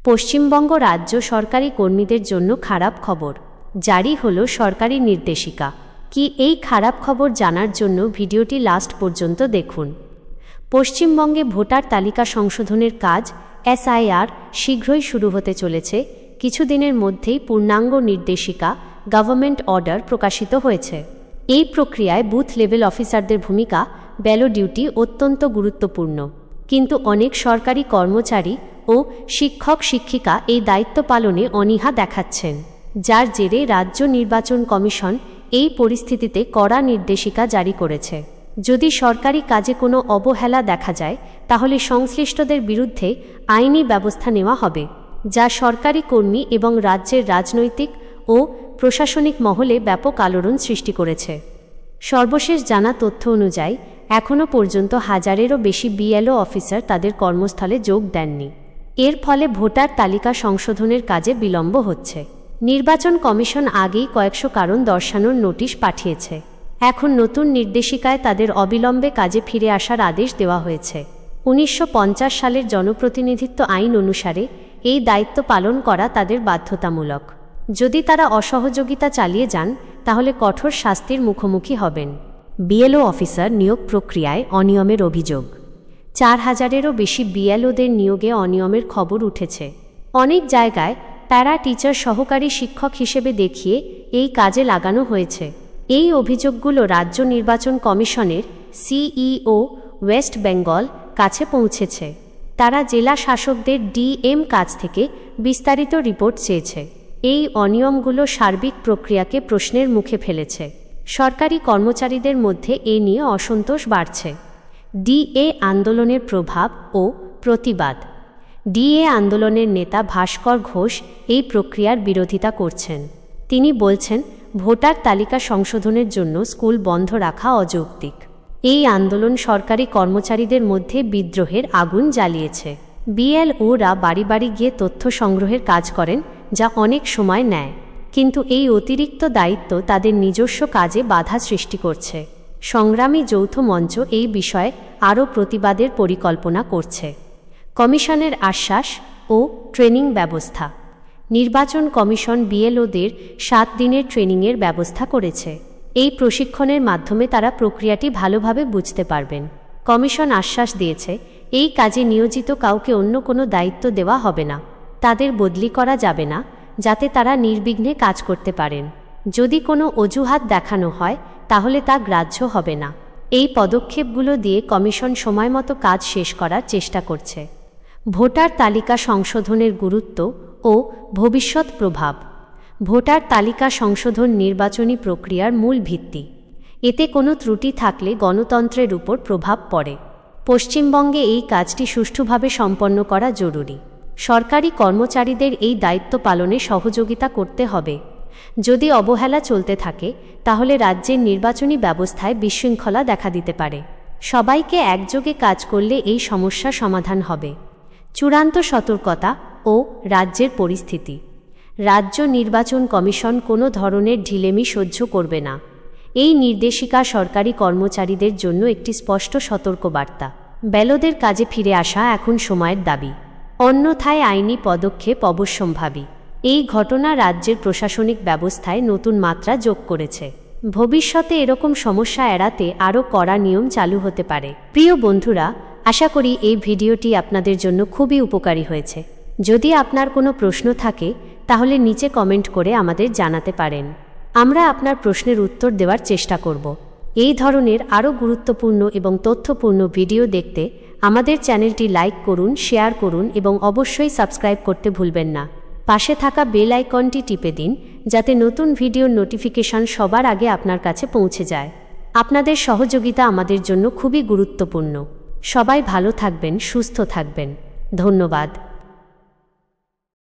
পশ্চিমবঙ্গ রাজ্য সরকারি কর্মীদের জন্য খারাপ খবর। জারি হলো সরকারি নির্দেশিকা। কি এই খারাপ খবর জানার জন্য ভিডিওটি লাস্ট পর্যন্ত দেখুন। পশ্চিমবঙ্গে ভোটার তালিকা সংশোধনের কাজ SIR শীঘ্রই শুরু হতে চলেছে। কিছুদিনের মধ্যেই পূর্ণাঙ্গ নির্দেশিকা গভর্নমেন্ট অর্ডার প্রকাশিত হয়েছে। এই প্রক্রিয়ায় বুথ লেভেল অফিসারদের ভূমিকা ব্যালট ডিউটি অত্যন্ত গুরুত্বপূর্ণ, কিন্তু অনেক সরকারি কর্মচারী ও শিক্ষক শিক্ষিকা এই দায়িত্ব পালনে অনীহা দেখাচ্ছেন, যার জেরে রাজ্য নির্বাচন কমিশন এই পরিস্থিতিতে কড়া নির্দেশিকা জারি করেছে। যদি সরকারি কাজে কোনো অবহেলা দেখা যায়, তাহলে সংশ্লিষ্টদের বিরুদ্ধে আইনি ব্যবস্থা নেওয়া হবে, যা সরকারি কর্মী এবং রাজ্যের রাজনৈতিক ও প্রশাসনিক মহলে ব্যাপক আলোড়ন সৃষ্টি করেছে। সর্বশেষ জানা তথ্য অনুযায়ী এখনও পর্যন্ত 1000-এরও বেশি BLO অফিসার তাদের কর্মস্থলে যোগ দেননি। এর ফলে ভোটার তালিকা সংশোধনের কাজে বিলম্ব হচ্ছে। নির্বাচন কমিশন আগেই কয়েকশো কারণ দর্শানোর নোটিশ পাঠিয়েছে। এখন নতুন নির্দেশিকায় তাদের অবিলম্বে কাজে ফিরে আসার আদেশ দেওয়া হয়েছে। 1950 সালের জনপ্রতিনিধিত্ব আইন অনুসারে এই দায়িত্ব পালন করা তাদের বাধ্যতামূলক। যদি তারা অসহযোগিতা চালিয়ে যান, তাহলে কঠোর শাস্তির মুখোমুখি হবেন। BLO অফিসার নিয়োগ প্রক্রিয়ায় অনিয়মের অভিযোগ। 4000-এরও বেশি BLOদের নিয়োগে অনিয়মের খবর উঠেছে। অনেক জায়গায় প্যারা টিচার সহকারী শিক্ষক হিসেবে দেখিয়ে এই কাজে লাগানো হয়েছে। এই অভিযোগগুলো রাজ্য নির্বাচন কমিশনের CEO ওয়েস্ট বেঙ্গল কাছে পৌঁছেছে। তারা জেলা শাসকদের DM কাছ থেকে বিস্তারিত রিপোর্ট চেয়েছে। এই অনিয়মগুলো সার্বিক প্রক্রিয়াকে প্রশ্নের মুখে ফেলেছে। সরকারি কর্মচারীদের মধ্যে এ নিয়ে অসন্তোষ বাড়ছে। DA আন্দোলনের প্রভাব ও প্রতিবাদ। DA আন্দোলনের নেতা ভাস্কর ঘোষ এই প্রক্রিয়ার বিরোধিতা করছেন। তিনি বলছেন, ভোটার তালিকা সংশোধনের জন্য স্কুল বন্ধ রাখা অযৌক্তিক। এই আন্দোলন সরকারি কর্মচারীদের মধ্যে বিদ্রোহের আগুন জ্বালিয়েছে। BLOরা বাড়ি বাড়ি গিয়ে তথ্য সংগ্রহের কাজ করেন, যা অনেক সময় নেয়, কিন্তু এই অতিরিক্ত দায়িত্ব তাদের নিজস্ব কাজে বাধা সৃষ্টি করছে। সংগ্রামী যৌথ মঞ্চ এই বিষয়ে আরও প্রতিবাদের পরিকল্পনা করছে। কমিশনের আশ্বাস ও ট্রেনিং ব্যবস্থা। নির্বাচন কমিশন BLOদের 7 দিনের ট্রেনিংয়ের ব্যবস্থা করেছে। এই প্রশিক্ষণের মাধ্যমে তারা প্রক্রিয়াটি ভালোভাবে বুঝতে পারবেন। কমিশন আশ্বাস দিয়েছে, এই কাজে নিয়োজিত কাউকে অন্য কোনো দায়িত্ব দেওয়া হবে না। তাদের বদলি করা যাবে না, যাতে তারা নির্বিঘ্নে কাজ করতে পারেন। যদি কোনো অজুহাত দেখানো হয়, তাহলে তা গ্রাহ্য হবে না। এই পদক্ষেপগুলো দিয়ে কমিশন সময়মতো কাজ শেষ করার চেষ্টা করছে। ভোটার তালিকা সংশোধনের গুরুত্ব ও ভবিষ্যৎ প্রভাব। ভোটার তালিকা সংশোধন নির্বাচনী প্রক্রিয়ার মূল ভিত্তি। এতে কোনো ত্রুটি থাকলে গণতন্ত্রের উপর প্রভাব পড়ে। পশ্চিমবঙ্গে এই কাজটি সুষ্ঠুভাবে সম্পন্ন করা জরুরি। সরকারি কর্মচারীদের এই দায়িত্ব পালনে সহযোগিতা করতে হবে। যদি অবহেলা চলতে থাকে, তাহলে রাজ্যের নির্বাচনী ব্যবস্থায় বিশৃঙ্খলা দেখা দিতে পারে। সবাইকে একযোগে কাজ করলে এই সমস্যা সমাধান হবে। চূড়ান্ত সতর্কতা ও রাজ্যের পরিস্থিতি। রাজ্য নির্বাচন কমিশন কোনো ধরনের ঢিলেমি সহ্য করবে না। এই নির্দেশিকা সরকারি কর্মচারীদের জন্য একটি স্পষ্ট সতর্কবার্তা। ব্যালটদের কাজে ফিরে আসা এখন সময়ের দাবি, অন্যথায় আইনি পদক্ষেপ অবশ্যম্ভাবী। এই ঘটনা রাজ্যের প্রশাসনিক ব্যবস্থায় নতুন মাত্রা যোগ করেছে। ভবিষ্যতে এরকম সমস্যা এড়াতে আরও কড়া নিয়ম চালু হতে পারে। প্রিয় বন্ধুরা, আশা করি এই ভিডিওটি আপনাদের জন্য খুবই উপকারী হয়েছে। যদি আপনার কোনো প্রশ্ন থাকে, তাহলে নিচে কমেন্ট করে আমাদের জানাতে পারেন। আমরা আপনার প্রশ্নের উত্তর দেওয়ার চেষ্টা করব। এই ধরনের আরও গুরুত্বপূর্ণ এবং তথ্যপূর্ণ ভিডিও দেখতে আমাদের চ্যানেলটি লাইক করুন, শেয়ার করুন এবং অবশ্যই সাবস্ক্রাইব করতে ভুলবেন না। পাশে থাকা বেল আইকনটি টিপে দিন, যাতে নতুন ভিডিওর নোটিফিকেশন সবার আগে আপনার কাছে পৌঁছে যায়। আপনাদের সহযোগিতা আমাদের জন্য খুবই গুরুত্বপূর্ণ। সবাই ভালো থাকবেন, সুস্থ থাকবেন। ধন্যবাদ।